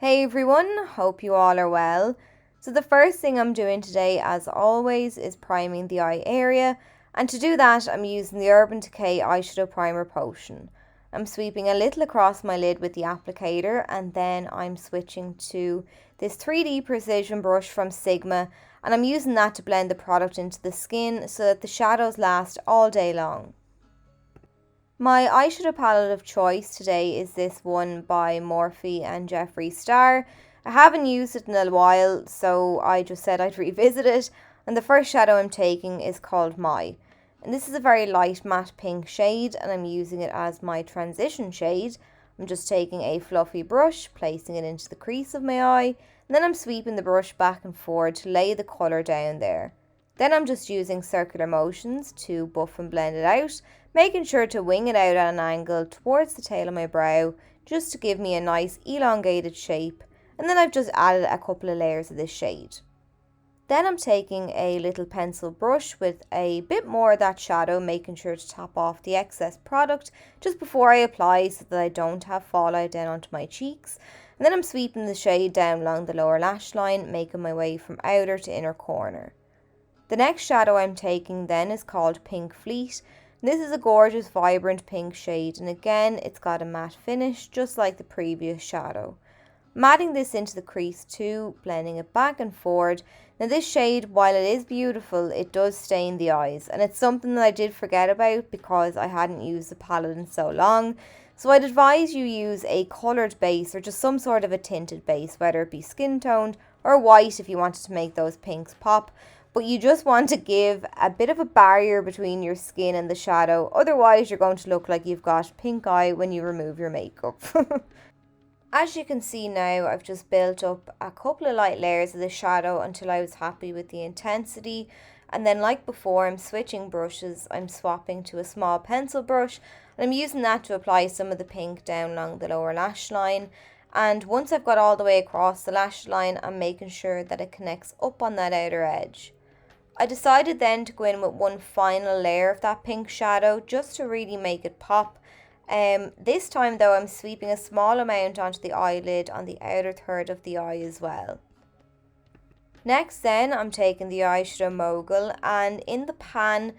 Hey everyone, hope you all are well. So the first thing I'm doing today, as always, is priming the eye area, and to do that I'm using the Urban Decay eyeshadow primer potion. I'm sweeping a little across my lid with the applicator, and then I'm switching to this 3D precision brush from Sigma, and I'm using that to blend the product into the skin so that the shadows last all day long. My eyeshadow palette of choice today is this one by Morphe and Jeffree Star. I haven't used it in a while, so I just said I'd revisit it. And the first shadow I'm taking is called My. And this is a very light matte pink shade, and I'm using it as my transition shade. I'm just taking a fluffy brush, placing it into the crease of my eye, and then I'm sweeping the brush back and forward to lay the colour down there. Then I'm just using circular motions to buff and blend it out, making sure to wing it out at an angle towards the tail of my brow, just to give me a nice elongated shape. And then I've just added a couple of layers of this shade. Then I'm taking a little pencil brush with a bit more of that shadow, making sure to top off the excess product just before I apply so that I don't have fallout down onto my cheeks. And then I'm sweeping the shade down along the lower lash line, making my way from outer to inner corner. The next shadow I'm taking then is called Pink Fleet. This is a gorgeous vibrant pink shade, and again it's got a matte finish just like the previous shadow. I'm adding this into the crease too, blending it back and forward. Now this shade, while it is beautiful, it does stain the eyes, and it's something that I did forget about because I hadn't used the palette in so long. So I'd advise you use a coloured base or just some sort of a tinted base, whether it be skin toned or white if you wanted to make those pinks pop. But you just want to give a bit of a barrier between your skin and the shadow, otherwise you're going to look like you've got pink eye when you remove your makeup. As you can see now, I've just built up a couple of light layers of the shadow until I was happy with the intensity. And then like before, I'm switching brushes. I'm swapping to a small pencil brush, and I'm using that to apply some of the pink down along the lower lash line. And once I've got all the way across the lash line, I'm making sure that it connects up on that outer edge. I decided then to go in with one final layer of that pink shadow just to really make it pop. This time though, I'm sweeping a small amount onto the eyelid on the outer third of the eye as well. Next then, I'm taking the eyeshadow Mogul, and in the pan,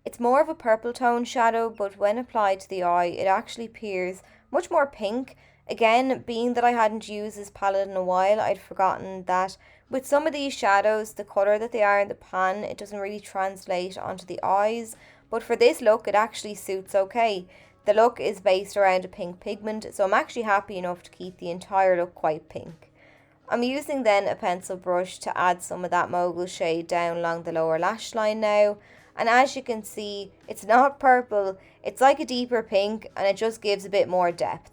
it's more of a purple tone shadow, but when applied to the eye, it actually appears much more pink. Again, being that I hadn't used this palette in a while, I'd forgotten that with some of these shadows, the colour that they are in the pan, it doesn't really translate onto the eyes. But for this look, it actually suits okay. The look is based around a pink pigment, so I'm actually happy enough to keep the entire look quite pink. I'm using then a pencil brush to add some of that mogul shade down along the lower lash line now. And as you can see, it's not purple, it's like a deeper pink, and it just gives a bit more depth.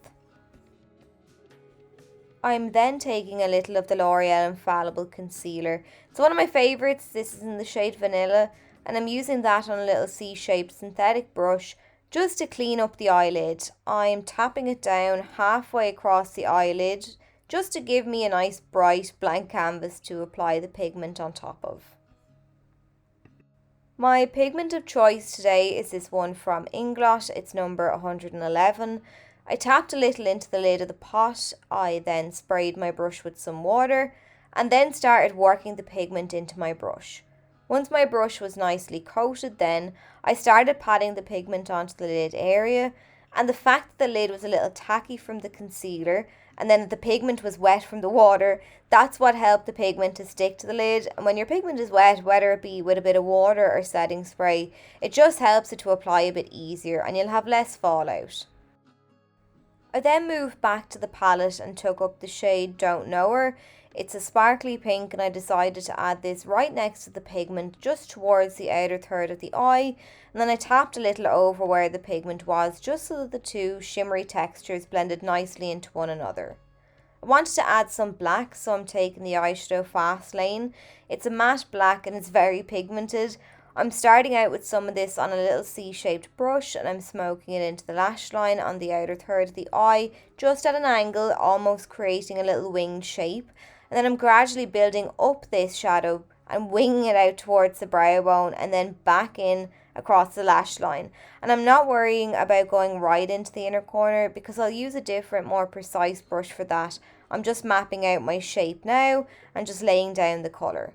I'm then taking a little of the L'Oreal Infallible Concealer. It's one of my favourites. This is in the shade Vanilla, and I'm using that on a little C-shaped synthetic brush just to clean up the eyelid. I'm tapping it down halfway across the eyelid just to give me a nice bright blank canvas to apply the pigment on top of. My pigment of choice today is this one from Inglot. It's number 111. I tapped a little into the lid of the pot. I then sprayed my brush with some water and then started working the pigment into my brush. Once my brush was nicely coated then, I started patting the pigment onto the lid area, and the fact that the lid was a little tacky from the concealer and then the pigment was wet from the water, that's what helped the pigment to stick to the lid. And when your pigment is wet, whether it be with a bit of water or setting spray, it just helps it to apply a bit easier and you'll have less fallout. I then moved back to the palette and took up the shade Don't Know Her. It's a sparkly pink, and I decided to add this right next to the pigment just towards the outer third of the eye, and then I tapped a little over where the pigment was just so that the two shimmery textures blended nicely into one another. I wanted to add some black, so I'm taking the eyeshadow Fast Lane. It's a matte black and it's very pigmented. I'm starting out with some of this on a little C-shaped brush, and I'm smoking it into the lash line on the outer third of the eye, just at an angle, almost creating a little winged shape. And then I'm gradually building up this shadow and winging it out towards the brow bone and then back in across the lash line. And I'm not worrying about going right into the inner corner because I'll use a different, more precise brush for that. I'm just mapping out my shape now and just laying down the colour.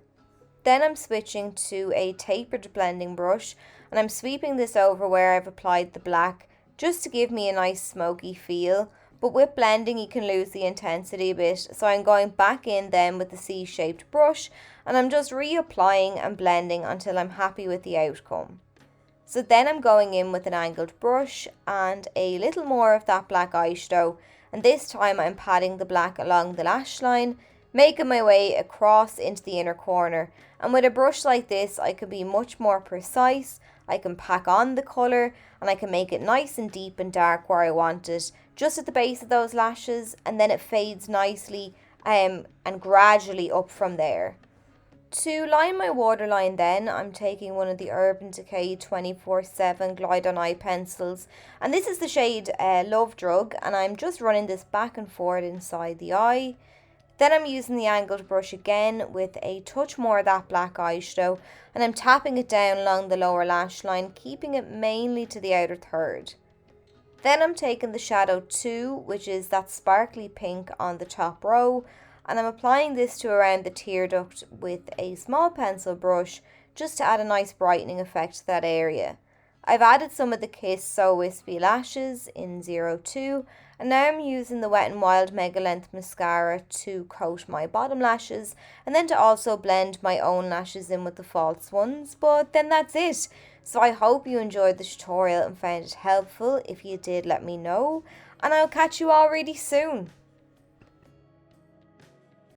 Then I'm switching to a tapered blending brush and I'm sweeping this over where I've applied the black just to give me a nice smoky feel. But with blending you can lose the intensity a bit, so I'm going back in then with the C-shaped brush and I'm just reapplying and blending until I'm happy with the outcome. So then I'm going in with an angled brush and a little more of that black eyeshadow, and this time I'm patting the black along the lash line, making my way across into the inner corner. And with a brush like this I can be much more precise, I can pack on the colour and I can make it nice and deep and dark where I want it, just at the base of those lashes, and then it fades nicely and gradually up from there. To line my waterline then, I'm taking one of the Urban Decay 24/7 Glide On Eye pencils, and this is the shade Love Drug, and I'm just running this back and forth inside the eye. Then I'm using the angled brush again with a touch more of that black eyeshadow, and I'm tapping it down along the lower lash line, keeping it mainly to the outer third. Then I'm taking the shadow 2, which is that sparkly pink on the top row, and I'm applying this to around the tear duct with a small pencil brush just to add a nice brightening effect to that area. I've added some of the Kiss So Wispy lashes in 02, and now I'm using the Wet n Wild Mega Length Mascara to coat my bottom lashes and then to also blend my own lashes in with the false ones, but then that's it. So I hope you enjoyed the tutorial and found it helpful. If you did, let me know, and I'll catch you all really soon.